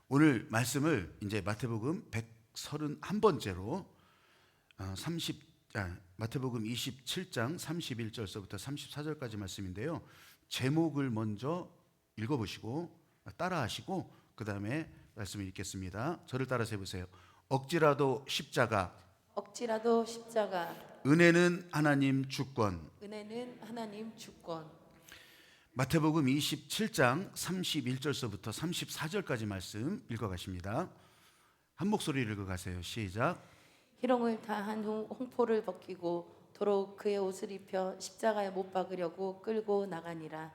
오늘 말씀을 이제 마태복음 131번째로 마태복음 27장 31절서부터 34절까지 말씀인데요. 제목을 먼저 읽어보시고 따라하시고 그 다음에 말씀을 읽겠습니다. 저를 따라서 해보세요. 억지라도 십자가 은혜는 하나님 주권. 마태복음 27장 31절서부터 34절까지 말씀 읽어가십니다. 한 목소리를 읽어가세요. 시작. 희롱을 다한 후 홍포를 벗기고 도로 그의 옷을 입혀 십자가에 못 박으려고 끌고 나가니라.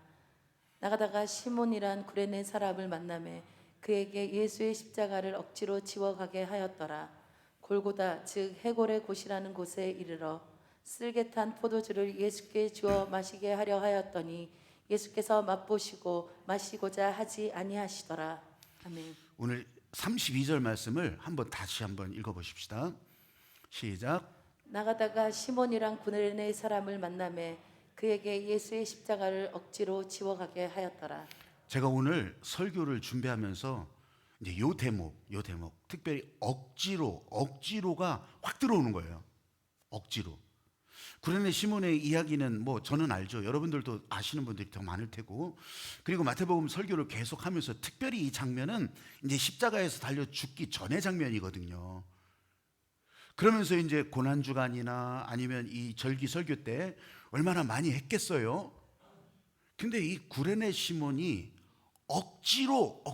나가다가 시몬이란 구레네 사람을 만나매 그에게 예수의 십자가를 억지로 지워가게 하였더라. 골고다 즉 해골의 곳이라는 곳에 이르러 쓸개 탄 포도주를 예수께 주어 마시게 하려 하였더니 예수께서 맛보시고 마시고자 하지 아니하시더라. 아멘. 오늘 32절 말씀을 다시 한번 읽어보십시다. 시작. 나가다가 시몬이란 구레네 사람을 만나매 그에게 예수의 십자가를 억지로 지워가게 하였더라. 제가 오늘 설교를 준비하면서 이제 요 대목 특별히 억지로가 확 들어오는 거예요. 억지로. 구레네 시몬의 이야기는 저는 알죠. 여러분들도 아시는 분들이 더 많을 테고. 그리고 마태복음 설교를 계속하면서 특별히 이 장면은 이제 십자가에서 달려 죽기 전의 장면이거든요. 그러면서 이제 고난주간이나 아니면 이 절기 설교 때 얼마나 많이 했겠어요. 근데 이 구레네 시몬이 억지로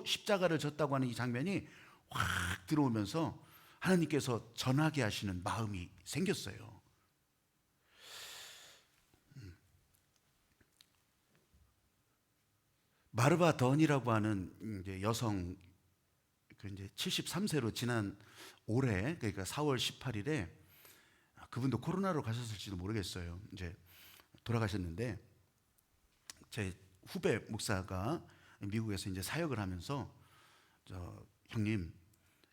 십자가를 졌다고 하는 이 장면이 확 들어오면서 하나님께서 전하게 하시는 마음이 생겼어요. 마르바 던이라고 하는 이제 여성, 이제 73세로 지난 올해, 그러니까 4월 18일에 그분도 코로나로 가셨을지도 모르겠어요. 이제 돌아가셨는데 제 후배 목사가 미국에서 이제 사역을 하면서 형님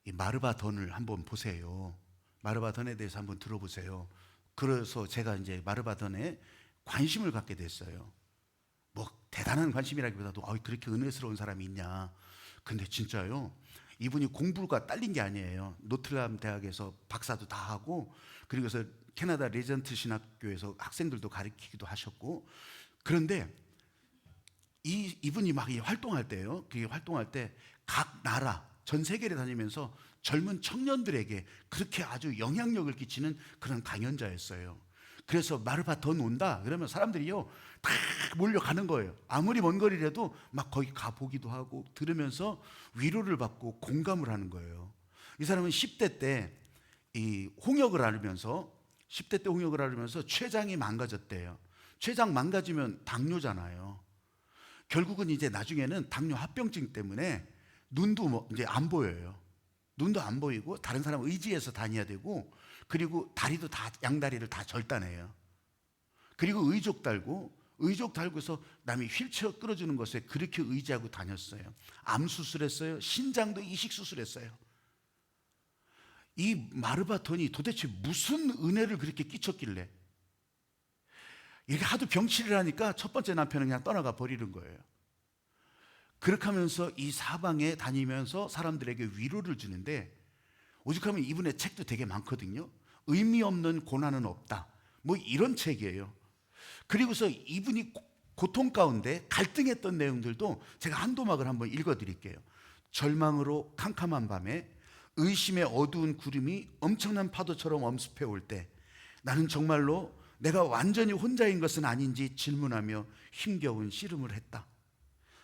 이 마르바 던을 한번 보세요. 마르바 던에 대해서 한번 들어보세요. 그래서 제가 이제 마르바 던에 관심을 갖게 됐어요. 대단한 관심이라기보다도 그렇게 은혜스러운 사람이 있냐. 근데 진짜요. 이분이 공부가 딸린 게 아니에요. 노트르담 대학에서 박사도 다 하고 그리고서 캐나다 레전트 신학교에서 학생들도 가르치기도 하셨고 그런데 이분이 막 활동할 때요. 그게 활동할 때 각 나라 전 세계를 다니면서 젊은 청년들에게 그렇게 아주 영향력을 끼치는 그런 강연자였어요. 그래서 마르바 던 온다 그러면 사람들이요 다 몰려가는 거예요. 아무리 먼 거리라도 막 거기 가보기도 하고 들으면서 위로를 받고 공감을 하는 거예요. 이 사람은 10대 때 이 홍역을 앓으면서 췌장이 망가졌대요. 췌장 망가지면 당뇨잖아요. 결국은 이제 나중에는 당뇨 합병증 때문에 눈도 이제 안 보여요. 눈도 안 보이고 다른 사람 의지해서 다녀야 되고 그리고 다리도 다 양다리를 다 절단해요. 그리고 의족 달고서 남이 휠체어 끌어주는 것에 그렇게 의지하고 다녔어요. 암 수술했어요. 신장도 이식 수술했어요. 이 마르바 던이 도대체 무슨 은혜를 그렇게 끼쳤길래 이렇게 하도 병치를 하니까 첫 번째 남편은 그냥 떠나가 버리는 거예요. 그렇게 하면서 이 사방에 다니면서 사람들에게 위로를 주는데 오죽하면 이분의 책도 되게 많거든요. 의미 없는 고난은 없다. 이런 책이에요. 그리고서 이분이 고통 가운데 갈등했던 내용들도 제가 한 도막을 한번 읽어드릴게요. 절망으로 캄캄한 밤에 의심의 어두운 구름이 엄청난 파도처럼 엄습해 올 때 나는 정말로 내가 완전히 혼자인 것은 아닌지 질문하며 힘겨운 씨름을 했다.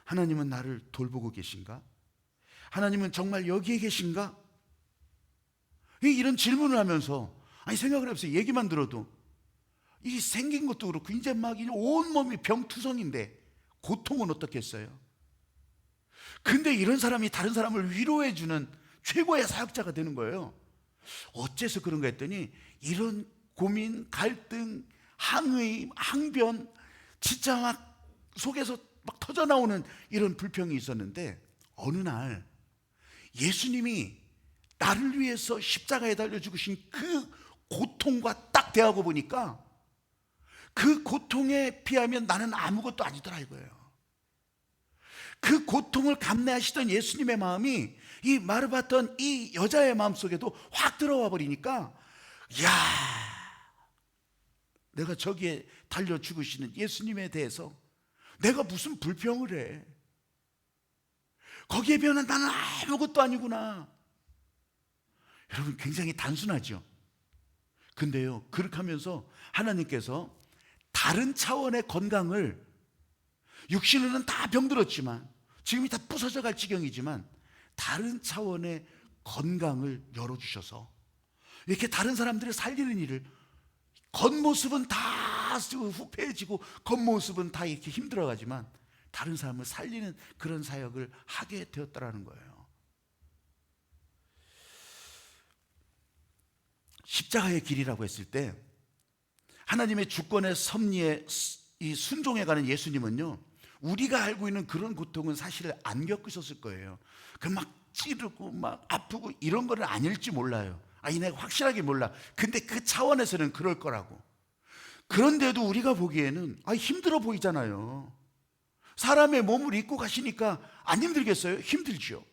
하나님은 나를 돌보고 계신가? 하나님은 정말 여기에 계신가? 이런 질문을 하면서 생각을 해보세요. 얘기만 들어도 이 생긴 것도 그렇고 이제 막 온몸이 병투성인데 고통은 어떻겠어요? 근데 이런 사람이 다른 사람을 위로해주는 최고의 사역자가 되는 거예요. 어째서 그런가 했더니 이런 고민, 갈등, 항의, 항변 진짜 막 속에서 막 터져나오는 이런 불평이 있었는데 어느 날 예수님이 나를 위해서 십자가에 달려 죽으신 그 고통과 딱 대하고 보니까 그 고통에 비하면 나는 아무것도 아니더라 이거예요. 그 고통 고통을 감내하시던 예수님의 마음이 이 마르바던 이 여자의 마음속에도 확 들어와 버리니까, 야, 내가 저기에 달려 죽으시는 예수님에 대해서 내가 무슨 불평을 해. 거기에 비하면 나는 아무것도 아니구나. 여러분, 굉장히 단순하죠. 근데요, 그렇게 하면서 하나님께서 다른 차원의 건강을, 육신으로는 다 병들었지만 지금이 다 부서져 갈 지경이지만 다른 차원의 건강을 열어주셔서 이렇게 다른 사람들을 살리는 일을, 겉모습은 다 후패해지고 겉모습은 다 이렇게 힘들어가지만 다른 사람을 살리는 그런 사역을 하게 되었다라는 거예요. 십자가의 길이라고 했을 때 하나님의 주권의 섭리에 이 순종해가는 예수님은요, 우리가 알고 있는 그런 고통은 사실 안 겪으셨을 거예요. 그 막 찌르고 막 아프고 이런 거는 아닐지 몰라요. 아니, 내가 확실하게 몰라. 근데 그 차원에서는 그럴 거라고. 그런데도 우리가 보기에는 힘들어 보이잖아요. 사람의 몸을 입고 가시니까 안 힘들겠어요? 힘들죠.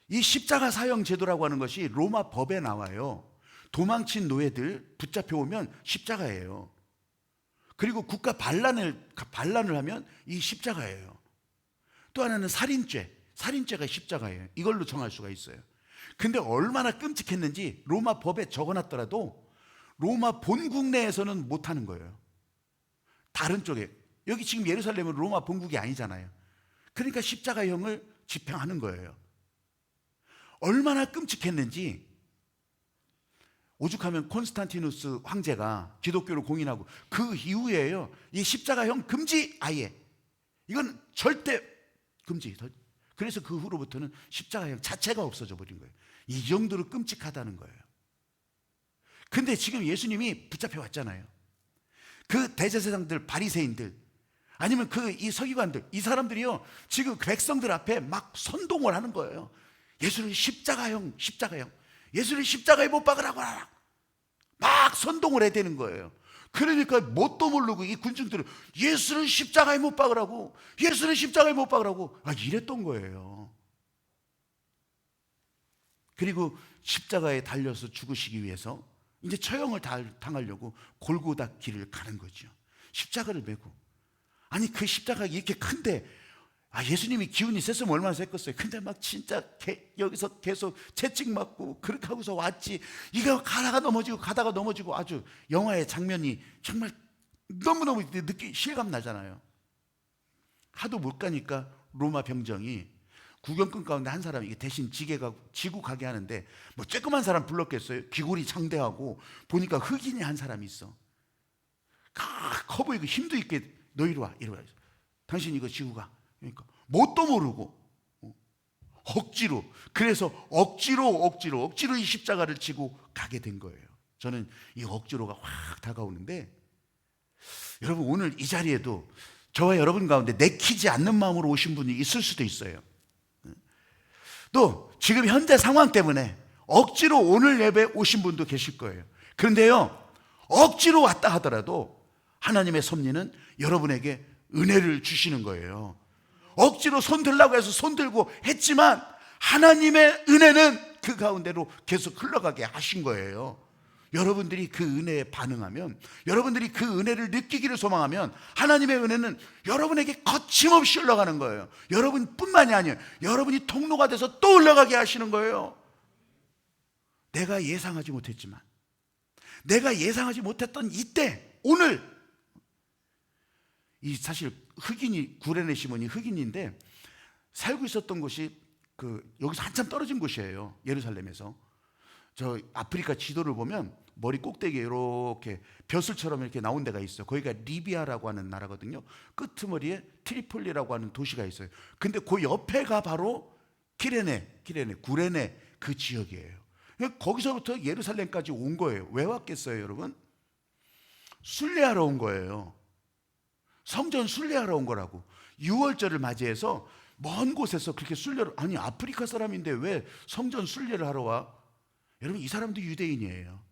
이 십자가 사형 제도라고 하는 것이 로마 법에 나와요. 도망친 노예들 붙잡혀 오면 십자가예요. 그리고 국가 반란을 하면 이 십자가예요. 또 하나는 살인죄가 십자가예요. 이걸로 정할 수가 있어요. 근데 얼마나 끔찍했는지 로마 법에 적어놨더라도 로마 본국 내에서는 못하는 거예요. 다른 쪽에, 여기 지금 예루살렘은 로마 본국이 아니잖아요. 그러니까 십자가형을 집행하는 거예요. 얼마나 끔찍했는지, 오죽하면 콘스탄티누스 황제가 기독교를 공인하고 그 이후에요, 이 십자가형 금지, 아예 이건 절대 금지. 그래서 그 후로부터는 십자가형 자체가 없어져 버린 거예요. 이 정도로 끔찍하다는 거예요. 근데 지금 예수님이 붙잡혀 왔잖아요. 그 대제사장들, 바리새인들, 아니면 이 서기관들, 이 사람들이요, 지금 백성들 앞에 막 선동을 하는 거예요. 예수를 십자가형, 예수를 십자가에 못 박으라고 하라. 막 선동을 해야 되는 거예요. 그러니까 뭣도 모르고 이 군중들은 예수를 십자가에 못 박으라고, 예수를 십자가에 못 박으라고 이랬던 거예요. 그리고 십자가에 달려서 죽으시기 위해서 이제 처형을 당하려고 골고다 길을 가는 거죠. 십자가를 메고. 아니, 그 십자가가 이렇게 큰데, 예수님이 기운이 셌으면 얼마나 셌겠어요. 근데 막 진짜 여기서 계속 채찍 맞고 그렇게 하고서 왔지. 이거 가다가 넘어지고 아주 영화의 장면이 정말 너무너무 실감 나잖아요. 하도 못 가니까 로마 병정이 구경꾼 가운데 한 사람이 대신 지고 가게 하는데, 뭐 쬐끄만 사람 불렀겠어요. 귀골이 장대하고 보니까 흑인이 한 사람이 있어. 커 보이고 힘도 있게, 너 이리 와. 당신 이거 지고 가. 그러니까 뭣도 모르고 억지로, 그래서 억지로 이 십자가를 지고 가게 된 거예요. 저는 이 억지로가 확 다가오는데, 여러분, 오늘 이 자리에도 저와 여러분 가운데 내키지 않는 마음으로 오신 분이 있을 수도 있어요. 또 지금 현재 상황 때문에 억지로 오늘 예배 오신 분도 계실 거예요. 그런데요, 억지로 왔다 하더라도 하나님의 섭리는 여러분에게 은혜를 주시는 거예요. 억지로 손 들라고 해서 손 들고 했지만 하나님의 은혜는 그 가운데로 계속 흘러가게 하신 거예요. 여러분들이 그 은혜에 반응하면, 여러분들이 그 은혜를 느끼기를 소망하면 하나님의 은혜는 여러분에게 거침없이 흘러가는 거예요. 여러분뿐만이 아니에요. 여러분이 통로가 돼서 또 흘러가게 하시는 거예요. 내가 예상하지 못했지만, 내가 예상하지 못했던 이때, 오늘, 이 사실 구레네 시몬이 흑인인데 살고 있었던 곳이 여기서 한참 떨어진 곳이에요. 예루살렘에서. 저 아프리카 지도를 보면 머리 꼭대기에 이렇게 벼슬처럼 이렇게 나온 데가 있어요. 거기가 리비아라고 하는 나라거든요. 끄트머리에 트리폴리라고 하는 도시가 있어요. 근데 그 옆에가 바로 구레네 그 지역이에요. 거기서부터 예루살렘까지 온 거예요. 왜 왔겠어요, 여러분? 순례하러 온 거예요. 성전 순례하러 온 거라고. 6월절을 맞이해서 먼 곳에서 그렇게 순례를, 아니 아프리카 사람인데 왜 성전 순례를 하러 와? 여러분, 이 사람도 유대인이에요.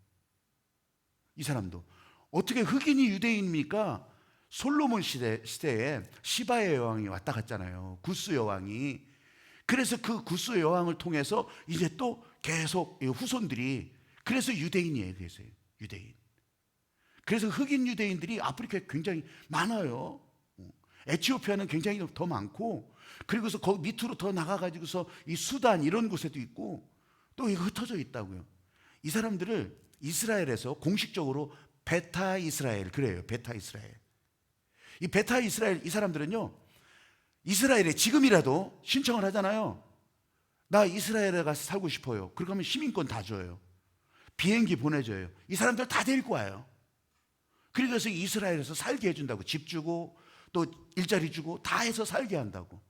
이 사람도. 어떻게 흑인이 유대인입니까? 솔로몬 시대에 시바의 여왕이 왔다 갔잖아요. 구스 여왕이. 그래서 그 구스 여왕을 통해서 이제 또 계속 후손들이, 그래서 유대인이에요. 그래서 유대인. 그래서 흑인 유대인들이 아프리카에 굉장히 많아요. 에티오피아는 굉장히 더 많고, 그리고서 거기 밑으로 더 나가가지고서 이 수단 이런 곳에도 있고, 또 이거 흩어져 있다고요. 이 사람들을 이스라엘에서 공식적으로 베타 이스라엘 그래요. 베타 이스라엘. 이 베타 이스라엘, 이 사람들은요, 이스라엘에 지금이라도 신청을 하잖아요. 나 이스라엘에 가서 살고 싶어요. 그렇게 하면 시민권 다 줘요. 비행기 보내줘요. 이 사람들 다 데리고 와요. 그래서 이스라엘에서 살게 해준다고. 집 주고 또 일자리 주고 다 해서 살게 한다고.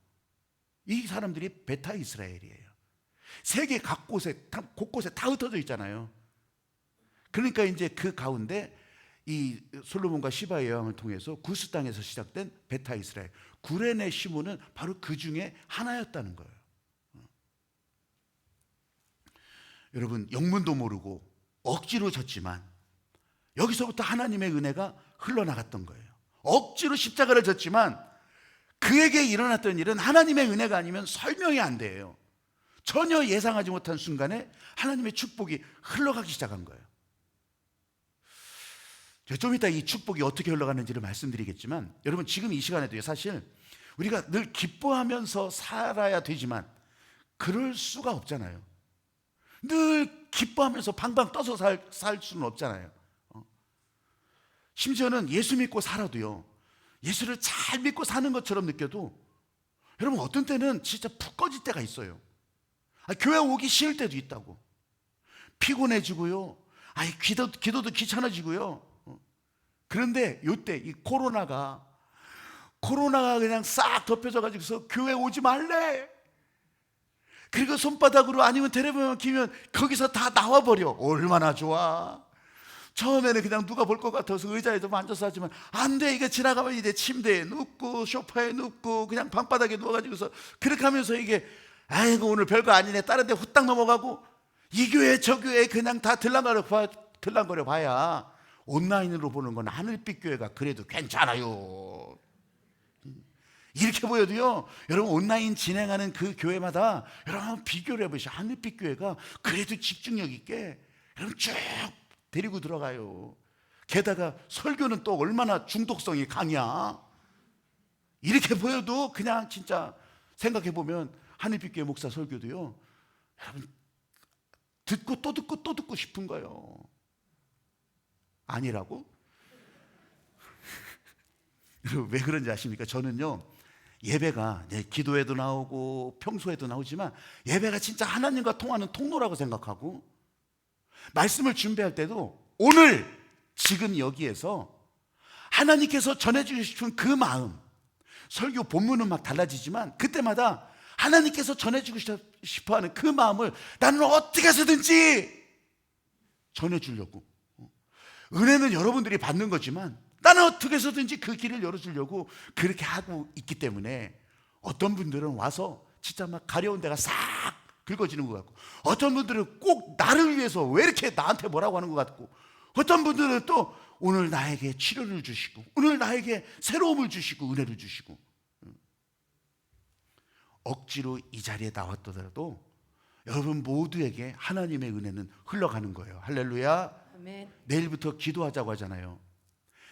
이 사람들이 베타 이스라엘이에요. 세계 각 곳곳에 다 흩어져 있잖아요. 그러니까 이제 그 가운데 이 솔로몬과 시바의 여왕을 통해서 구스 땅에서 시작된 베타 이스라엘, 구레네 시몬은 바로 그 중에 하나였다는 거예요. 여러분, 영문도 모르고 억지로 졌지만 여기서부터 하나님의 은혜가 흘러나갔던 거예요. 억지로 십자가를 졌지만 그에게 일어났던 일은 하나님의 은혜가 아니면 설명이 안 돼요. 전혀 예상하지 못한 순간에 하나님의 축복이 흘러가기 시작한 거예요. 좀 이따 이 축복이 어떻게 흘러가는지를 말씀드리겠지만, 여러분 지금 이 시간에도요, 사실 우리가 늘 기뻐하면서 살아야 되지만 그럴 수가 없잖아요. 늘 기뻐하면서 방방 떠서 살 수는 없잖아요. 심지어는 예수 믿고 살아도요, 예수를 잘 믿고 사는 것처럼 느껴도 여러분 어떤 때는 진짜 푹 꺼질 때가 있어요. 교회 오기 싫을 때도 있다고. 피곤해지고요, 기도도 귀찮아지고요. 그런데 요때 이 코로나가 그냥 싹 덮여져가지고서 교회 오지 말래. 그리고 손바닥으로 아니면 텔레비전만 키면 거기서 다 나와버려. 얼마나 좋아. 처음에는 그냥 누가 볼 것 같아서 의자에도 앉아서 하지만 안 돼. 이게 지나가면 이제 침대에 눕고 소파에 눕고 그냥 방바닥에 누워가지고서 그렇게 하면서 이게 아이고 오늘 별거 아니네 다른 데 후딱 넘어가고, 이 교회 저 교회 그냥 다 들랑거려 봐야 온라인으로 보는 건 하늘빛 교회가 그래도 괜찮아요. 이렇게 보여도요, 여러분 온라인 진행하는 그 교회마다 여러분 비교를 해보시죠. 하늘빛 교회가 그래도 집중력 있게 여러분 쭉 데리고 들어가요. 게다가 설교는 또 얼마나 중독성이 강이야. 이렇게 보여도 그냥 진짜 생각해보면 하늘빛 교회 목사 설교도요, 여러분 듣고 또 듣고 또 듣고 싶은 거예요. 아니라고? 왜 그런지 아십니까? 저는요, 예배가 기도에도 나오고 평소에도 나오지만 예배가 진짜 하나님과 통하는 통로라고 생각하고, 말씀을 준비할 때도 오늘 지금 여기에서 하나님께서 전해주고 싶은 그 마음, 설교 본문은 막 달라지지만 그때마다 하나님께서 전해주고 싶어하는 그 마음을 나는 어떻게 해서든지 전해주려고. 은혜는 여러분들이 받는 거지만 나는 어떻게 해서든지 그 길을 열어주려고 그렇게 하고 있기 때문에 어떤 분들은 와서 진짜 막 가려운 데가 싹 긁어지는 것 같고, 어떤 분들은 꼭 나를 위해서 왜 이렇게 나한테 뭐라고 하는 것 같고, 어떤 분들은 또 오늘 나에게 치료를 주시고 오늘 나에게 새로움을 주시고 은혜를 주시고. 억지로 이 자리에 나왔더라도 여러분 모두에게 하나님의 은혜는 흘러가는 거예요. 할렐루야. 아멘. 내일부터 기도하자고 하잖아요.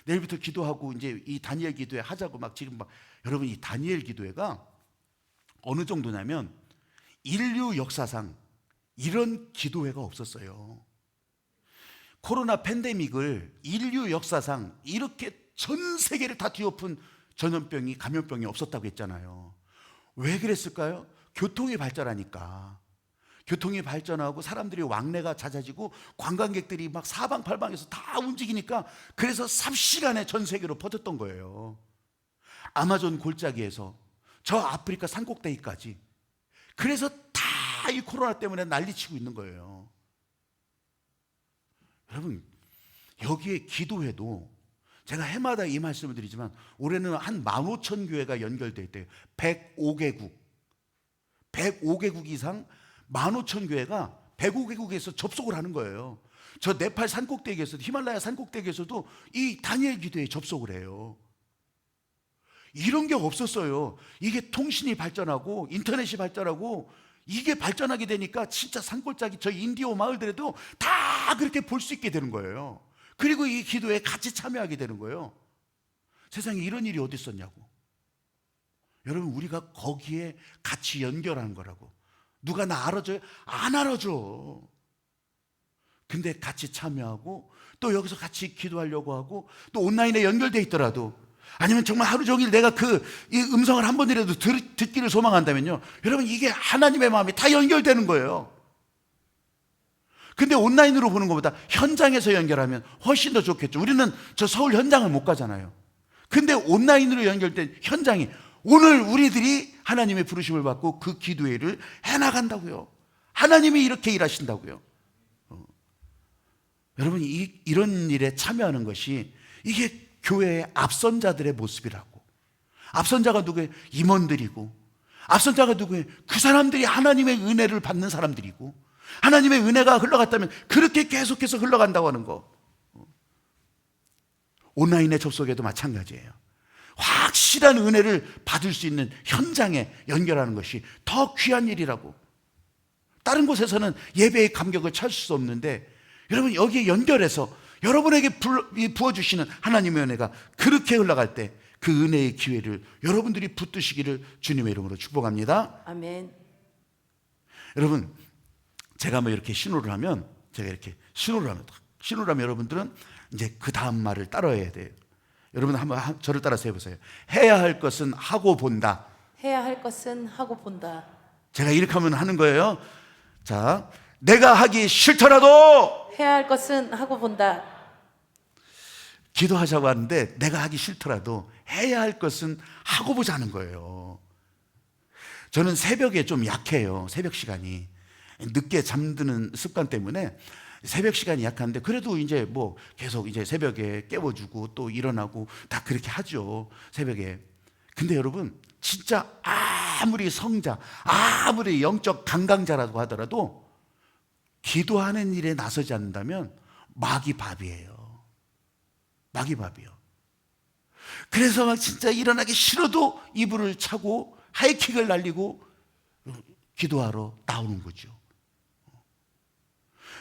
내일부터 기도하고 이제 이 다니엘 기도회 하자고 막 지금 막, 여러분 이 다니엘 기도회가 어느 정도냐면 인류 역사상 이런 기도회가 없었어요. 코로나 팬데믹을 인류 역사상 이렇게 전 세계를 다 뒤엎은 전염병이, 감염병이 없었다고 했잖아요. 왜 그랬을까요? 교통이 발전하니까. 교통이 발전하고 사람들이 왕래가 잦아지고 관광객들이 막 사방팔방에서 다 움직이니까, 그래서 삽시간에 전 세계로 퍼졌던 거예요. 아마존 골짜기에서 저 아프리카 산꼭대기까지. 그래서 다 이 코로나 때문에 난리치고 있는 거예요. 여러분 여기에 기도회도 제가 해마다 이 말씀을 드리지만 올해는 한 15,000교회가 연결되어 있대요. 105개국 이상 15,000교회가 105개국에서 접속을 하는 거예요. 저 네팔 산꼭대기에서도, 히말라야 산꼭대기에서도 이 다니엘 기도에 접속을 해요. 이런 게 없었어요. 이게 통신이 발전하고 인터넷이 발전하고 이게 발전하게 되니까 진짜 산골짜기 저 인디오 마을들에도 다 그렇게 볼 수 있게 되는 거예요. 그리고 이 기도에 같이 참여하게 되는 거예요. 세상에 이런 일이 어디 있었냐고. 여러분, 우리가 거기에 같이 연결하는 거라고. 누가 나 알아줘요? 안 알아줘. 근데 같이 참여하고 또 여기서 같이 기도하려고 하고 또 온라인에 연결돼 있더라도, 아니면 정말 하루 종일 내가 이 음성을 한 번이라도 듣기를 소망한다면요, 여러분, 이게 하나님의 마음이 다 연결되는 거예요. 근데 온라인으로 보는 것보다 현장에서 연결하면 훨씬 더 좋겠죠. 우리는 저 서울 현장을 못 가잖아요. 근데 온라인으로 연결된 현장이 오늘 우리들이 하나님의 부르심을 받고 그 기도의 일을 해나간다고요. 하나님이 이렇게 일하신다고요. 여러분, 이런 일에 참여하는 것이 이게 교회의 앞선자들의 모습이라고. 앞선자가 누구예요? 임원들이고, 앞선자가 누구예요? 그 사람들이 하나님의 은혜를 받는 사람들이고, 하나님의 은혜가 흘러갔다면 그렇게 계속해서 흘러간다고 하는 거. 온라인에 접속해도 마찬가지예요. 확실한 은혜를 받을 수 있는 현장에 연결하는 것이 더 귀한 일이라고. 다른 곳에서는 예배의 감격을 찾을 수 없는데, 여러분, 여기에 연결해서 여러분에게 부어주시는 하나님의 은혜가 그렇게 흘러갈 때 그 은혜의 기회를 여러분들이 붙드시기를 주님의 이름으로 축복합니다. 아멘. 여러분, 제가 뭐 이렇게 신호를 하면 여러분들은 이제 그 다음 말을 따라야 돼요. 여러분, 한번 저를 따라서 해보세요. 해야 할 것은 하고 본다. 해야 할 것은 하고 본다. 제가 이렇게 하면 하는 거예요. 자, 내가 하기 싫더라도 해야 할 것은 하고 본다. 기도하자고 하는데 내가 하기 싫더라도 해야 할 것은 하고 보자는 거예요. 저는 새벽에 좀 약해요. 새벽 시간이. 늦게 잠드는 습관 때문에 새벽 시간이 약한데, 그래도 이제 뭐 계속 이제 새벽에 깨워주고 또 일어나고 다 그렇게 하죠, 새벽에. 근데 여러분, 진짜 아무리 성자, 아무리 영적 강강자라고 하더라도 기도하는 일에 나서지 않는다면 마귀 밥이에요. 마귀 밥이요. 그래서 막 진짜 일어나기 싫어도 이불을 차고 하이킥을 날리고 기도하러 나오는 거죠.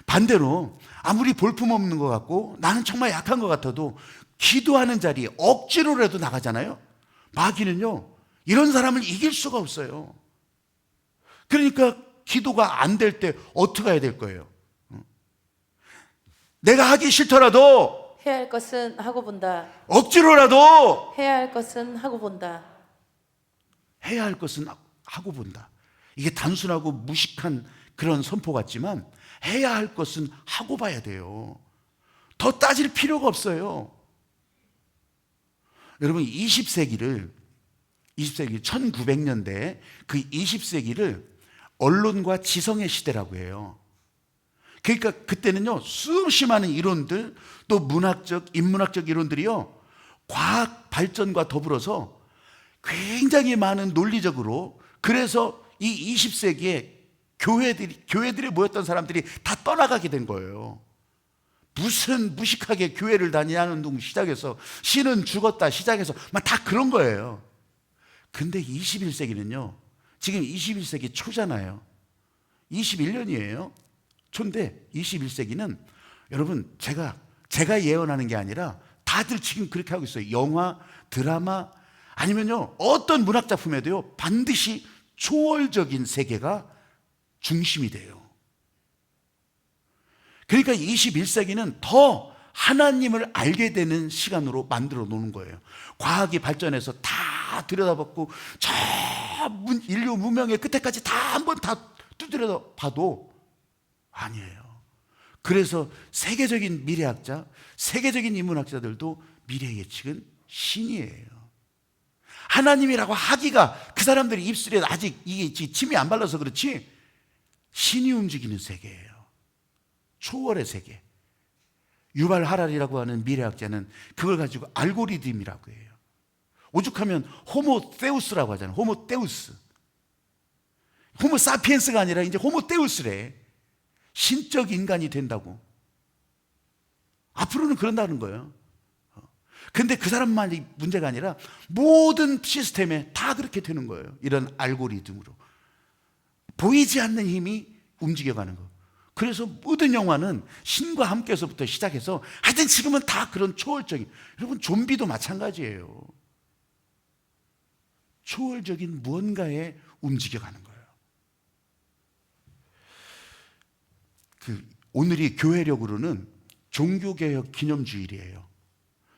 반대로 아무리 볼품없는 것 같고 나는 정말 약한 것 같아도 기도하는 자리에 억지로라도 나가잖아요. 마귀는요, 이런 사람을 이길 수가 없어요. 그러니까 기도가 안 될 때 어떻게 해야 될 거예요? 내가 하기 싫더라도 해야 할 것은 하고 본다. 억지로라도 해야 할 것은 하고 본다. 해야 할 것은 하고 본다. 이게 단순하고 무식한 그런 선포 같지만 해야 할 것은 하고 봐야 돼요. 더 따질 필요가 없어요. 여러분, 20세기 1900년대 그 20세기를 언론과 지성의 시대라고 해요. 그러니까 그때는요, 수없이 많은 이론들, 또 문학적, 인문학적 이론들이요, 과학 발전과 더불어서 굉장히 많은 논리적으로, 그래서 이 20세기에 교회들에 모였던 사람들이 다 떠나가게 된 거예요. 무슨 무식하게 교회를 다니냐는 둥 시작해서 신은 죽었다 시작해서 막 다 그런 거예요. 근데 21세기는요, 지금 21세기 초잖아요. 21년이에요. 초인데 21세기는 여러분, 제가 예언하는 게 아니라 다들 지금 그렇게 하고 있어요. 영화, 드라마, 아니면요, 어떤 문학 작품에도요, 반드시 초월적인 세계가 중심이 돼요. 그러니까 21세기는 더 하나님을 알게 되는 시간으로 만들어 놓는 거예요. 과학이 발전해서 다 들여다봤고 저 인류 문명의 끝에까지 다 한번 다 두드려 봐도 아니에요. 그래서 세계적인 미래학자, 세계적인 인문학자들도 미래 예측은 신이에요. 하나님이라고 하기가 그 사람들이 입술에 아직 이게 침이 안 발라서 그렇지 신이 움직이는 세계예요. 초월의 세계. 유발 하랄이라고 하는 미래학자는 그걸 가지고 알고리즘이라고 해요. 오죽하면 호모데우스라고 하잖아요. 호모데우스. 호모사피엔스가 아니라 이제 호모데우스래. 신적 인간이 된다고. 앞으로는 그런다는 거예요. 근데 그 사람만이 문제가 아니라 모든 시스템에 다 그렇게 되는 거예요. 이런 알고리즘으로. 보이지 않는 힘이 움직여가는 거. 그래서 모든 영화는 신과 함께서부터 시작해서 하여튼 지금은 다 그런 초월적인, 여러분 좀비도 마찬가지예요. 초월적인 무언가에 움직여가는 거예요. 오늘이 교회력으로는 종교개혁 기념주일이에요.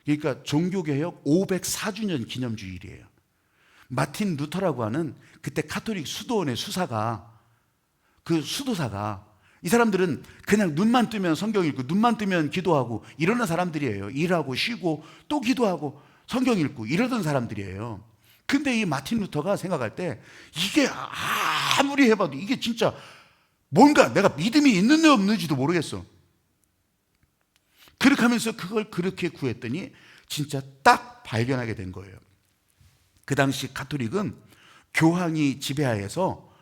그러니까 종교개혁 504주년 기념주일이에요. 마틴 루터라고 하는 그때 카톨릭 수도원의 수사가, 그 수도사가, 이 사람들은 그냥 눈만 뜨면 성경 읽고 눈만 뜨면 기도하고 이러는 사람들이에요. 일하고 쉬고 또 기도하고 성경 읽고 이러던 사람들이에요. 근데 이 마틴 루터가 생각할 때 이게 아무리 해봐도 이게 진짜 뭔가 내가 믿음이 있는지 없는지도 모르겠어. 그렇게 하면서 그걸 그렇게 구했더니 진짜 딱 발견하게 된 거예요. 그 당시 가톨릭은 교황이 지배하에서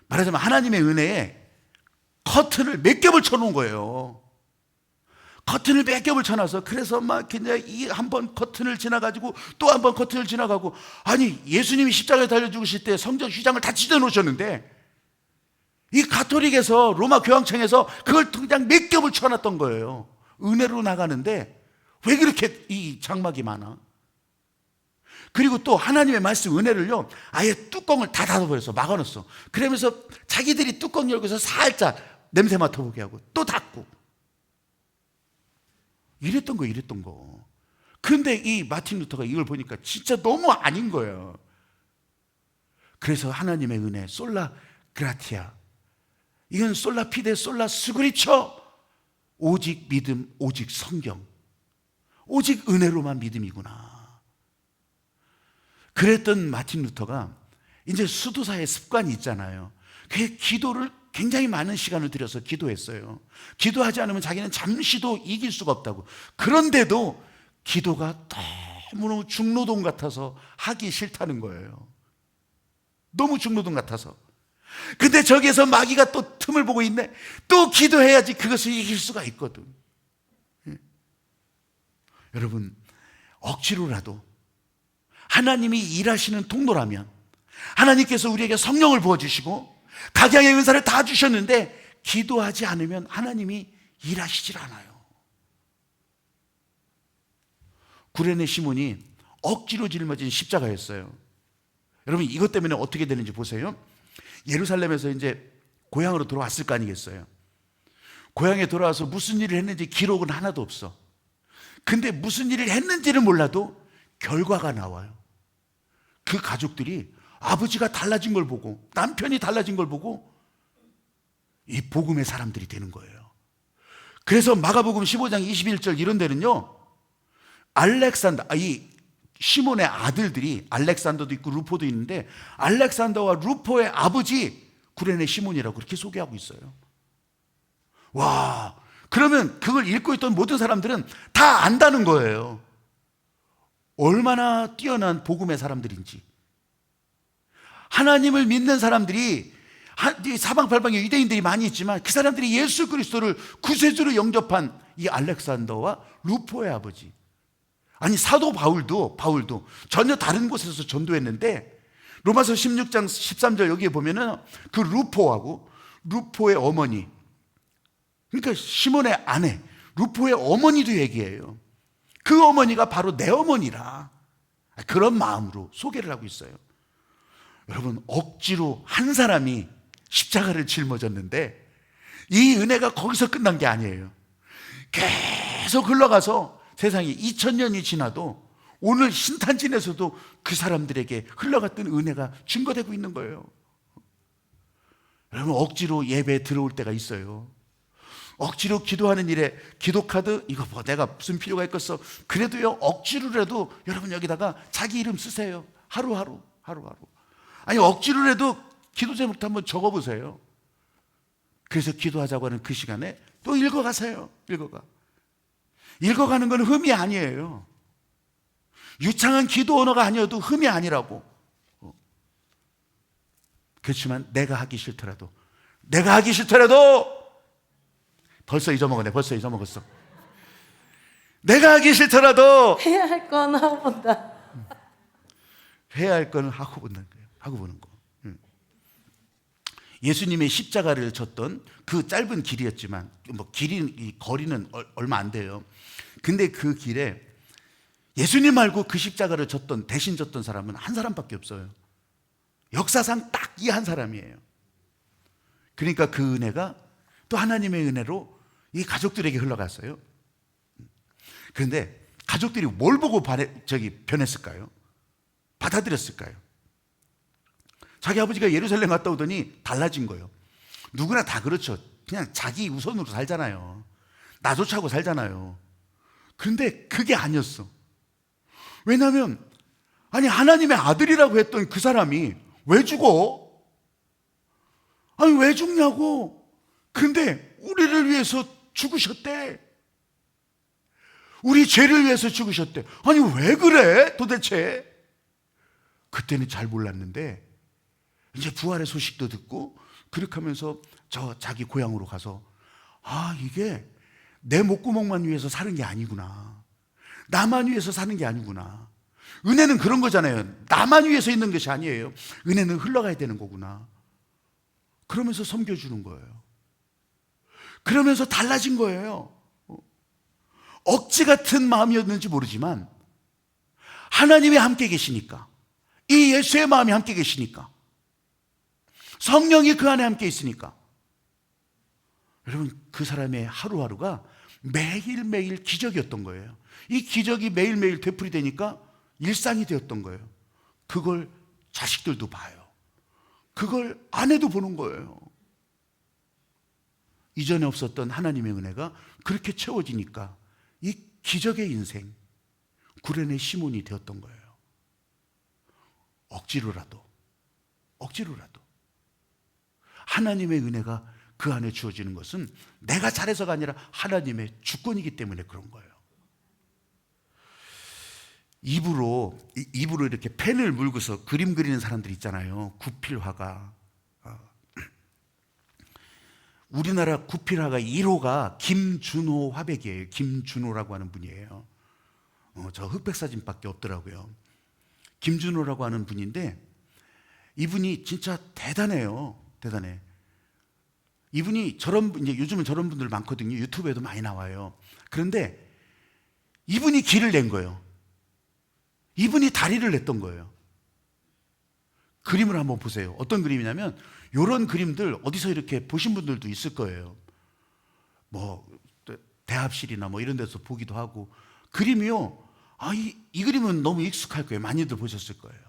말하자면 하나님의 은혜에 커튼을 몇 겹을 쳐놓은 거예요. 커튼을 몇 겹을 쳐놔서 그래서 막 그냥 이 한 번 커튼을 지나가지고 또 한 번 커튼을 지나가고, 아니 예수님이 십자가에 달려 죽으실 때 성전 휘장을 다 찢어 놓으셨는데 이 가톨릭에서 로마 교황청에서 그걸 그냥 몇 겹을 쳐놨던 거예요. 은혜로 나가는데 왜 그렇게 이 장막이 많아? 그리고 또 하나님의 말씀 은혜를요 아예 뚜껑을 다 닫아버렸어. 막아놨어. 그러면서 자기들이 뚜껑 열고서 살짝 냄새 맡아보게 하고 또 닫고 이랬던 거. 그런데 이 마틴 루터가 이걸 보니까 진짜 너무 아닌 거예요. 그래서 하나님의 은혜, 솔라 그라티아, 이건 솔라 피데 솔라 스그리처, 오직 믿음, 오직 성경, 오직 은혜로만 믿음이구나. 그랬던 마틴 루터가 이제 수도사의 습관이 있잖아요. 그 기도를 굉장히 많은 시간을 들여서 기도했어요. 기도하지 않으면 자기는 잠시도 이길 수가 없다고. 그런데도 기도가 너무너무 중노동 같아서 하기 싫다는 거예요. 너무 중노동 같아서. 근데 저기에서 마귀가 또 틈을 보고 있네. 또 기도해야지 그것을 이길 수가 있거든. 여러분, 억지로라도 하나님이 일하시는 통로라면, 하나님께서 우리에게 성령을 부어주시고 각양의 은사를 다 주셨는데 기도하지 않으면 하나님이 일하시질 않아요. 구레네 시몬이 억지로 짊어진 십자가였어요. 여러분, 이것 때문에 어떻게 되는지 보세요. 예루살렘에서 이제 고향으로 돌아왔을 거 아니겠어요. 고향에 돌아와서 무슨 일을 했는지 기록은 하나도 없어. 근데 무슨 일을 했는지는 몰라도 결과가 나와요. 그 가족들이 아버지가 달라진 걸 보고, 남편이 달라진 걸 보고 이 복음의 사람들이 되는 거예요. 그래서 마가복음 15장 21절 이런 데는요, 이 시몬의 아들들이, 알렉산더도 있고 루포도 있는데, 알렉산더와 루포의 아버지 구레네 시몬이라고 그렇게 소개하고 있어요. 와, 그러면 그걸 읽고 있던 모든 사람들은 다 안다는 거예요. 얼마나 뛰어난 복음의 사람들인지. 하나님을 믿는 사람들이 사방팔방에 유대인들이 많이 있지만 그 사람들이 예수 그리스도를 구세주로 영접한 이 알렉산더와 루포의 아버지, 아니 사도 바울도 전혀 다른 곳에서 전도했는데, 로마서 16장 13절 여기에 보면은 그 루포하고 루포의 어머니, 그러니까 시몬의 아내 루포의 어머니도 얘기해요. 그 어머니가 바로 내 어머니라, 그런 마음으로 소개를 하고 있어요. 여러분, 억지로 한 사람이 십자가를 짊어졌는데 이 은혜가 거기서 끝난 게 아니에요. 계속 흘러가서 세상에 2000년이 지나도 오늘 신탄진에서도 그 사람들에게 흘러갔던 은혜가 증거되고 있는 거예요. 여러분, 억지로 예배에 들어올 때가 있어요. 억지로 기도하는 일에 기도카드 이거 뭐 내가 무슨 필요가 있겠어. 그래도요, 억지로라도 여러분 여기다가 자기 이름 쓰세요. 하루하루. 아니 억지로라도 기도 제목도 한번 적어보세요. 그래서 기도하자고 하는 그 시간에 또 읽어가세요. 읽어가는 건 흠이 아니에요. 유창한 기도 언어가 아니어도 흠이 아니라고. 그렇지만 내가 하기 싫더라도 벌써 잊어먹었어. 내가 하기 싫더라도 해야 할 건 하고 본다. 해야 할 건 하고 보는 거예요. 하고 보는 거. 예수님의 십자가를 졌던 그 짧은 길이었지만 뭐 이 거리는 얼마 안 돼요. 근데 그 길에 예수님 말고 그 십자가를 졌던, 대신 졌던 사람은 한 사람밖에 없어요. 역사상 딱 이 한 사람이에요. 그러니까 그 은혜가 또 하나님의 은혜로 이 가족들에게 흘러갔어요. 그런데 가족들이 뭘 보고 변했을까요? 받아들였을까요? 자기 아버지가 예루살렘 갔다 오더니 달라진 거예요. 누구나 다 그렇죠. 그냥 자기 우선으로 살잖아요. 나조차고 살잖아요. 그런데 그게 아니었어. 왜냐하면 아니 하나님의 아들이라고 했던 그 사람이 왜 죽어? 아니 왜 죽냐고. 근데 우리를 위해서 죽으셨대. 우리 죄를 위해서 죽으셨대. 아니 왜 그래 도대체? 그때는 잘 몰랐는데 이제 부활의 소식도 듣고 그렇게 하면서 자기 고향으로 가서 이게 내 목구멍만 위해서 사는 게 아니구나. 나만 위해서 사는 게 아니구나. 은혜는 그런 거잖아요. 나만 위해서 있는 것이 아니에요. 은혜는 흘러가야 되는 거구나. 그러면서 섬겨주는 거예요. 그러면서 달라진 거예요. 억지 같은 마음이었는지 모르지만 하나님이 함께 계시니까, 이 예수의 마음이 함께 계시니까, 성령이 그 안에 함께 있으니까 여러분 그 사람의 하루하루가 매일매일 기적이었던 거예요. 이 기적이 매일매일 되풀이되니까 일상이 되었던 거예요. 그걸 자식들도 봐요. 그걸 아내도 보는 거예요. 이전에 없었던 하나님의 은혜가 그렇게 채워지니까 이 기적의 인생, 구레네 시몬이 되었던 거예요. 억지로라도 하나님의 은혜가 그 안에 주어지는 것은 내가 잘해서가 아니라 하나님의 주권이기 때문에 그런 거예요. 입으로 이렇게 펜을 물고서 그림 그리는 사람들 있잖아요. 구필화가. 우리나라 구필화가 1호가 김준호 화백이에요. 김준호라고 하는 분이에요. 저 흑백사진밖에 없더라고요. 김준호라고 하는 분인데 이분이 진짜 대단해요. 대단해. 이분이 이제 요즘은 저런 분들 많거든요. 유튜브에도 많이 나와요. 그런데 이분이 길을 낸 거예요. 이분이 다리를 냈던 거예요. 그림을 한번 보세요. 어떤 그림이냐면 이런 그림들 어디서 이렇게 보신 분들도 있을 거예요. 뭐 대합실이나 뭐 이런 데서 보기도 하고. 그림이요. 이 그림은 너무 익숙할 거예요. 많이들 보셨을 거예요.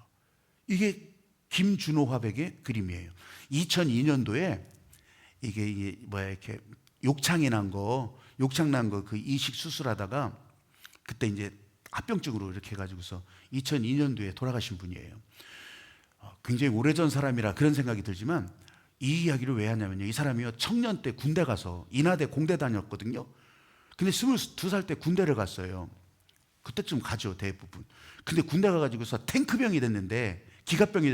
이게 김준호 화백의 그림이에요. 2002년도에 이게 이렇게 욕창 난 거 그 이식 수술하다가 그때 이제 합병증으로 이렇게 해가지고서 2002년도에 돌아가신 분이에요. 굉장히 오래전 사람이라 그런 생각이 들지만 이 이야기를 왜 하냐면요. 이 사람이요. 청년 때 군대 가서 인하대 공대 다녔거든요. 근데 22살 때 군대를 갔어요. 그때쯤 가죠, 대부분. 근데 군대 가가지고서 탱크병이 됐는데, 기갑병이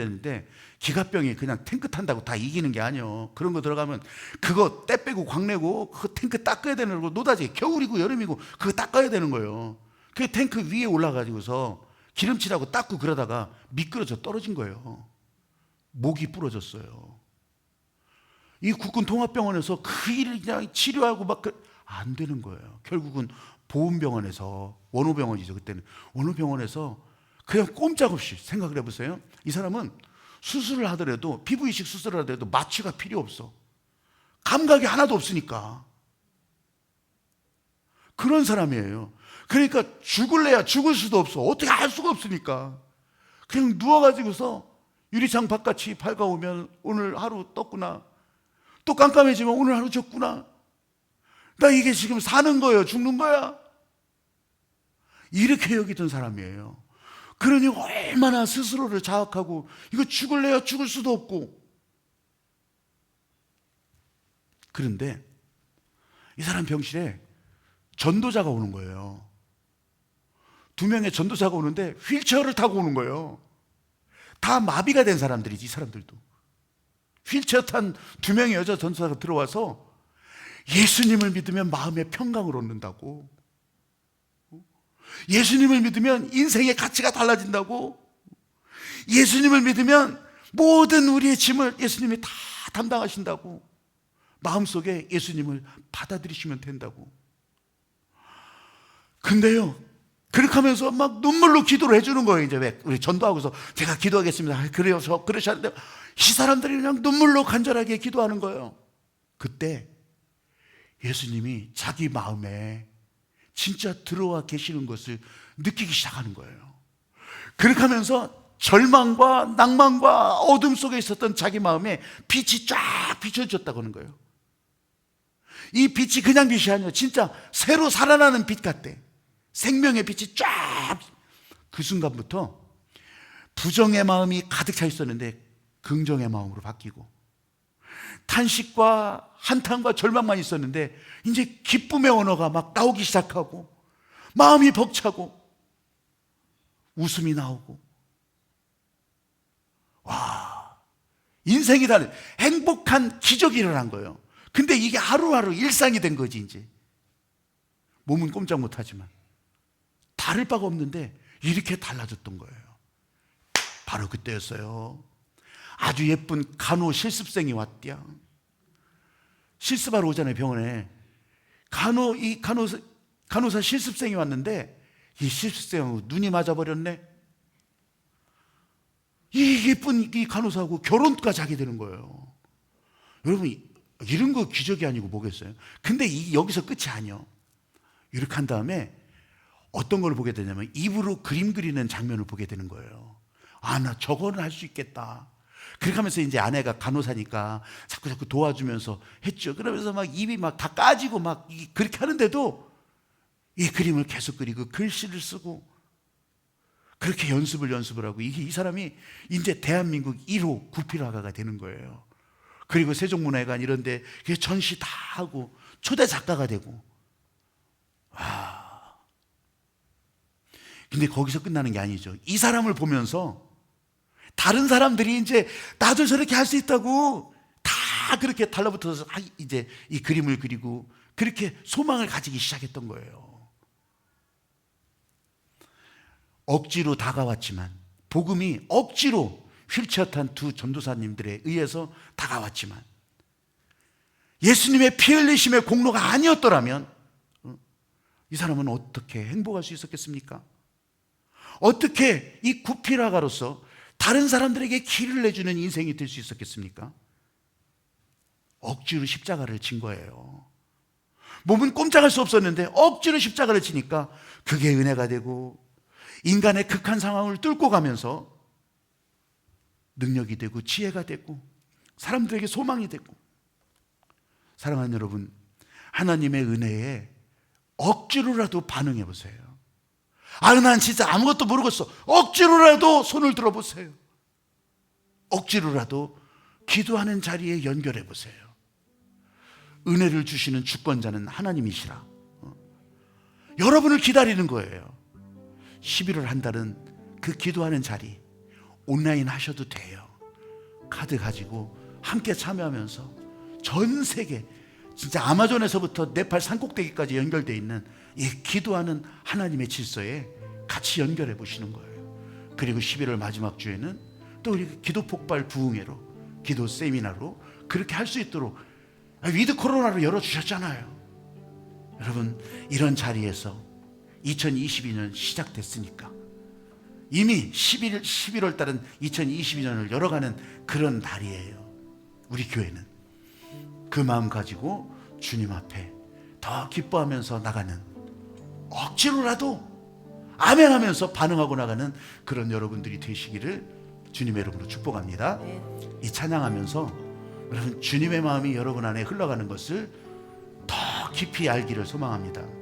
그냥 탱크 탄다고 다 이기는 게 아니에요. 그런 거 들어가면 그거 때 빼고 광내고 그 탱크 닦아야 되는 거 노다지. 겨울이고 여름이고 그거 닦아야 되는 거예요. 그 탱크 위에 올라가지고서 기름칠하고 닦고 그러다가 미끄러져 떨어진 거예요. 목이 부러졌어요. 이 국군 통합병원에서 그 일을 그냥 치료하고 막 안 되는 거예요. 결국은 보훈병원에서, 원호병원이죠 그때는, 원호병원에서 그냥 꼼짝없이 생각을 해보세요. 이 사람은 수술을 하더라도, 피부 이식 수술을 하더라도 마취가 필요 없어. 감각이 하나도 없으니까. 그런 사람이에요. 그러니까 죽을래야 죽을 수도 없어. 어떻게 할 수가 없으니까. 그냥 누워가지고서 유리창 바깥이 밝아오면 오늘 하루 떴구나. 또 깜깜해지면 오늘 하루 졌구나. 나 이게 지금 사는 거예요? 죽는 거야? 이렇게 여기던 사람이에요. 그러니 얼마나 스스로를 자학하고 이거 죽을래야 죽을 수도 없고. 그런데 이 사람 병실에 전도자가 오는 거예요. 2명의 전도자가 오는데 휠체어를 타고 오는 거예요. 다 마비가 된 사람들이지, 이 사람들도. 휠체어 탄 2명의 여자 전도자가 들어와서 예수님을 믿으면 마음의 평강을 얻는다고. 예수님을 믿으면 인생의 가치가 달라진다고. 예수님을 믿으면 모든 우리의 짐을 예수님이 다 담당하신다고. 마음속에 예수님을 받아들이시면 된다고. 근데요, 그렇게 하면서 막 눈물로 기도를 해주는 거예요. 이제 왜 우리 전도하고서 제가 기도하겠습니다. 그래요, 그러셨는데 이 사람들이 그냥 눈물로 간절하게 기도하는 거예요. 그때 예수님이 자기 마음에 진짜 들어와 계시는 것을 느끼기 시작하는 거예요. 그렇게 하면서 절망과 낭만과 어둠 속에 있었던 자기 마음에 빛이 쫙 비춰졌다고 하는 거예요. 이 빛이 그냥 빛이 아니에요. 진짜 새로 살아나는 빛 같대. 생명의 빛이 쫙. 그 순간부터 부정의 마음이 가득 차 있었는데 긍정의 마음으로 바뀌고, 탄식과 한탄과 절망만 있었는데 이제 기쁨의 언어가 막 나오기 시작하고, 마음이 벅차고 웃음이 나오고, 와, 인생이 다른 행복한 기적이 일어난 거예요. 근데 이게 하루하루 일상이 된 거지. 이제 몸은 꼼짝 못하지만 다를 바가 없는데 이렇게 달라졌던 거예요. 바로 그때였어요. 아주 예쁜 간호 실습생이 왔디야. 실습하러 오잖아요, 병원에. 간호사 실습생이 왔는데 이 실습생하고 눈이 맞아버렸네. 이 예쁜 이 간호사하고 결혼까지 하게 되는 거예요. 여러분, 이런 거 기적이 아니고 뭐겠어요? 근데 여기서 끝이 아니에요. 이렇게 한 다음에 어떤 걸 보게 되냐면 입으로 그림 그리는 장면을 보게 되는 거예요. 아, 나 저거는 할 수 있겠다. 그렇게 하면서 이제 아내가 간호사니까 자꾸 도와주면서 했죠. 그러면서 막 입이 막 다 까지고 막 그렇게 하는데도 이 그림을 계속 그리고 글씨를 쓰고 그렇게 연습을 하고, 이 사람이 이제 대한민국 1호 구필화가가 되는 거예요. 그리고 세종문화회관 이런 데 전시 다 하고 초대 작가가 되고. 와. 근데 거기서 끝나는 게 아니죠. 이 사람을 보면서 다른 사람들이 이제 나도 저렇게 할 수 있다고 다 그렇게 달라붙어서 이제 이 그림을 그리고 그렇게 소망을 가지기 시작했던 거예요. 억지로 다가왔지만, 복음이 억지로 휠체어 탄 두 전도사님들에 의해서 다가왔지만, 예수님의 피 흘리심의 공로가 아니었더라면 이 사람은 어떻게 행복할 수 있었겠습니까? 어떻게 이 구피라가로서 다른 사람들에게 길을 내주는 인생이 될 수 있었겠습니까? 억지로 십자가를 진 거예요. 몸은 꼼짝할 수 없었는데 억지로 십자가를 지니까 그게 은혜가 되고, 인간의 극한 상황을 뚫고 가면서 능력이 되고 지혜가 되고 사람들에게 소망이 되고. 사랑하는 여러분, 하나님의 은혜에 억지로라도 반응해 보세요. 아, 난 진짜 아무것도 모르겠어. 억지로라도 손을 들어보세요. 억지로라도 기도하는 자리에 연결해 보세요. 은혜를 주시는 주권자는 하나님이시라. 여러분을 기다리는 거예요. 11월 한 달은 그 기도하는 자리 온라인 하셔도 돼요. 카드 가지고 함께 참여하면서 전 세계, 진짜 아마존에서부터 네팔 산꼭대기까지 연결되어 있는 이 기도하는 하나님의 질서에 같이 연결해 보시는 거예요. 그리고 11월 마지막 주에는 또 우리 기도 폭발 부흥회로, 기도 세미나로 그렇게 할 수 있도록 위드 코로나로 열어주셨잖아요. 여러분, 이런 자리에서 2022년 시작됐으니까 이미 11월 달은 2022년을 열어가는 그런 달이에요. 우리 교회는 그 마음 가지고 주님 앞에 더 기뻐하면서 나가는, 억지로라도 아멘 하면서 반응하고 나가는 그런 여러분들이 되시기를 주님의 이름으로 축복합니다. 이 찬양하면서 여러분, 주님의 마음이 여러분 안에 흘러가는 것을 더 깊이 알기를 소망합니다.